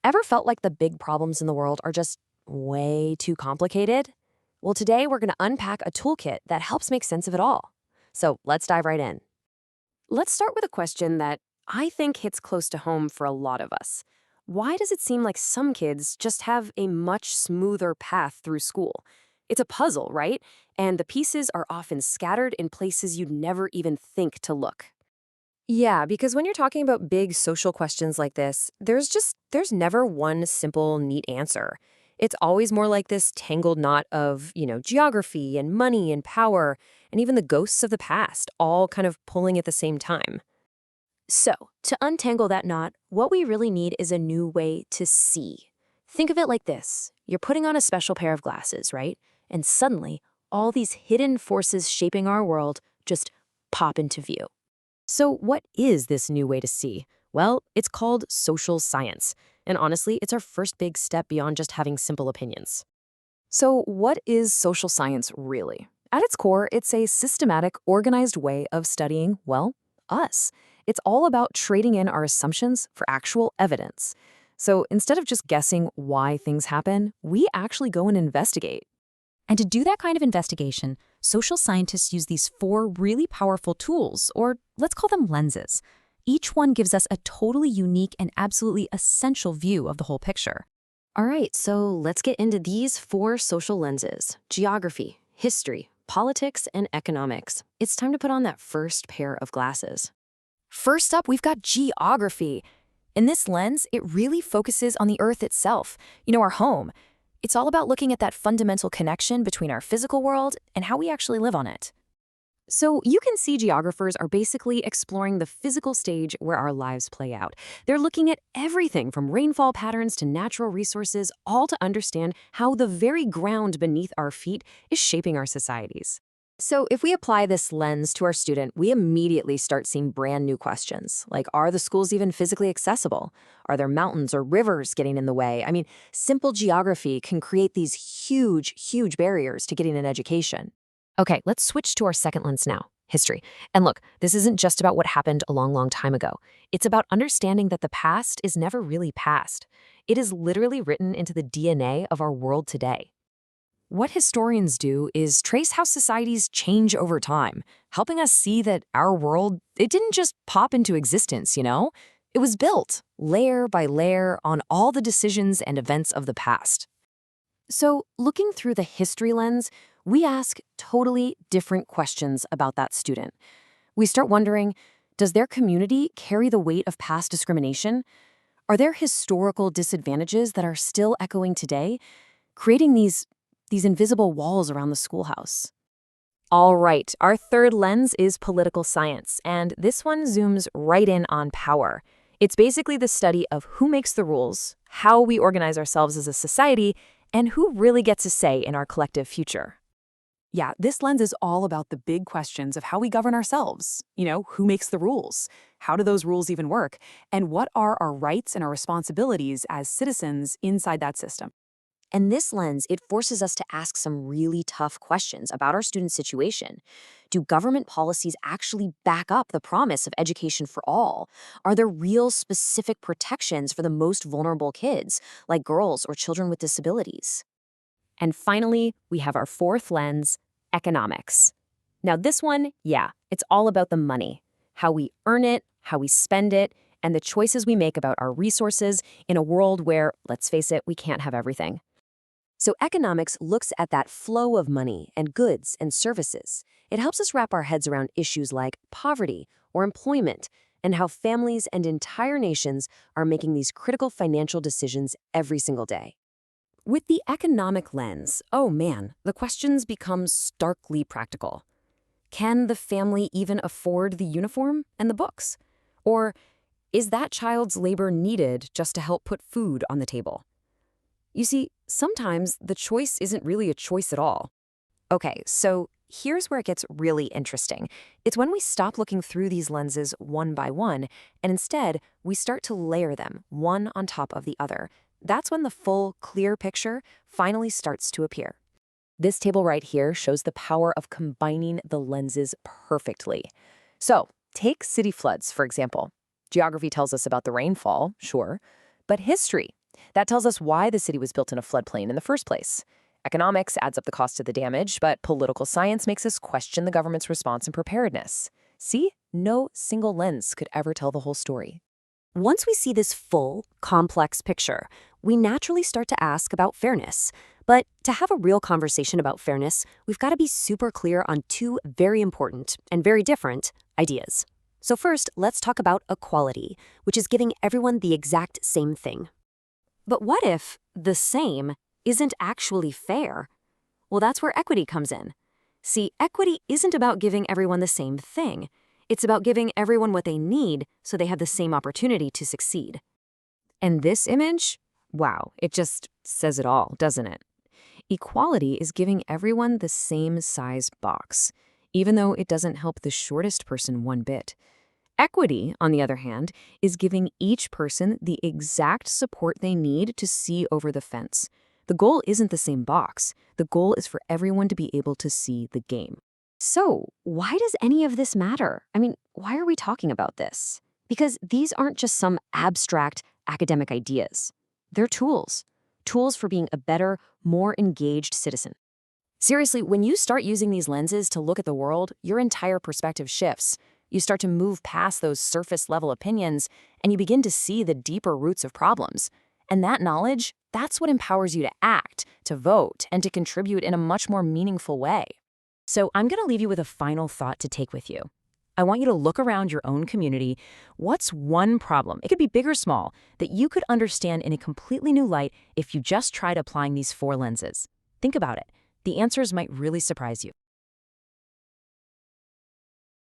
Ever felt like the big problems in the world are just way too complicated? Well, today we're going to unpack a toolkit that helps make sense of it all. So let's dive right in. Let's start with a question that I think hits close to home for a lot of us. Why does it seem like some kids just have a much smoother path through school? It's a puzzle, right? And the pieces are often scattered in places you'd never even think to look. Yeah, because when you're talking about big social questions like this, there's never one simple, neat answer. It's always more like this tangled knot of, geography and money and power and even the ghosts of the past, all kind of pulling at the same time. So, to untangle that knot, what we really need is a new way to see. Think of it like this. You're putting on a special pair of glasses, right? And suddenly, all these hidden forces shaping our world just pop into view. So what is this new way to see? Well, it's called social science. And honestly, it's our first big step beyond just having simple opinions. So, what is social science really? At its core, it's a systematic, organized way of studying, well, us. It's all about trading in our assumptions for actual evidence. So, instead of just guessing why things happen, we actually go and investigate. And to do that kind of investigation, social scientists use these four really powerful tools, or let's call them lenses. Each one gives us a totally unique and absolutely essential view of the whole picture. All right, so let's get into these four social lenses: geography, history, politics, and economics. It's time to put on that first pair of glasses. First up, we've got geography. In this lens, it really focuses on the Earth itself, our home. It's all about looking at that fundamental connection between our physical world and how we actually live on it. So you can see geographers are basically exploring the physical stage where our lives play out. They're looking at everything from rainfall patterns to natural resources, all to understand how the very ground beneath our feet is shaping our societies. So if we apply this lens to our student, we immediately start seeing brand new questions, like, are the schools even physically accessible? Are there mountains or rivers getting in the way? I mean, simple geography can create these huge barriers to getting an education. Okay, let's switch to our second lens now, history. And look, this isn't just about what happened a long time ago. It's about understanding that the past is never really past. It is literally written into the DNA of our world today. What historians do is trace how societies change over time, helping us see that our world, it didn't just pop into existence, It was built, layer by layer, on all the decisions and events of the past. So, looking through the history lens, we ask totally different questions about that student. We start wondering, does their community carry the weight of past discrimination? Are there historical disadvantages that are still echoing today, creating these invisible walls around the schoolhouse? All right, our third lens is political science, and this one zooms right in on power. It's basically the study of who makes the rules, how we organize ourselves as a society, and who really gets a say in our collective future. Yeah, this lens is all about the big questions of how we govern ourselves. Who makes the rules? How do those rules even work? And what are our rights and our responsibilities as citizens inside that system? And this lens, it forces us to ask some really tough questions about our student situation. Do government policies actually back up the promise of education for all? Are there real specific protections for the most vulnerable kids, like girls or children with disabilities? And finally, we have our fourth lens, economics. Now this one, it's all about the money, how we earn it, how we spend it, and the choices we make about our resources in a world where, let's face it, we can't have everything. So economics looks at that flow of money and goods and services. It helps us wrap our heads around issues like poverty or employment and how families and entire nations are making these critical financial decisions every single day. With the economic lens, oh man, the questions become starkly practical. Can the family even afford the uniform and the books? Or is that child's labor needed just to help put food on the table? You see, sometimes the choice isn't really a choice at all. Okay, so here's where it gets really interesting. It's when we stop looking through these lenses one by one, and instead, we start to layer them one on top of the other. That's when the full, clear picture finally starts to appear. This table right here shows the power of combining the lenses perfectly. So, take city floods, for example. Geography tells us about the rainfall, sure, but history That tells us why the city was built in a floodplain in the first place. Economics adds up the cost of the damage, but political science makes us question the government's response and preparedness. See, no single lens could ever tell the whole story. Once we see this full, complex picture, we naturally start to ask about fairness. But to have a real conversation about fairness, we've got to be super clear on two very important and very different ideas. So first, let's talk about equality, which is giving everyone the exact same thing. But what if the same isn't actually fair? Well, that's where equity comes in. See, equity isn't about giving everyone the same thing. It's about giving everyone what they need so they have the same opportunity to succeed. And this image, wow, it just says it all, doesn't it? Equality is giving everyone the same size box, even though it doesn't help the shortest person one bit. Equity, on the other hand, is giving each person the exact support they need to see over the fence. The goal isn't the same box. The goal is for everyone to be able to see the game. So, why does any of this matter? I mean, why are we talking about this? Because these aren't just some abstract academic ideas. They're tools for being a better, more engaged citizen. Seriously, when you start using these lenses to look at the world, your entire perspective shifts. You start to move past those surface-level opinions, and you begin to see the deeper roots of problems. And that knowledge, that's what empowers you to act, to vote, and to contribute in a much more meaningful way. So I'm going to leave you with a final thought to take with you. I want you to look around your own community. What's one problem, it could be big or small, that you could understand in a completely new light if you just tried applying these 4 lenses? Think about it. The answers might really surprise you.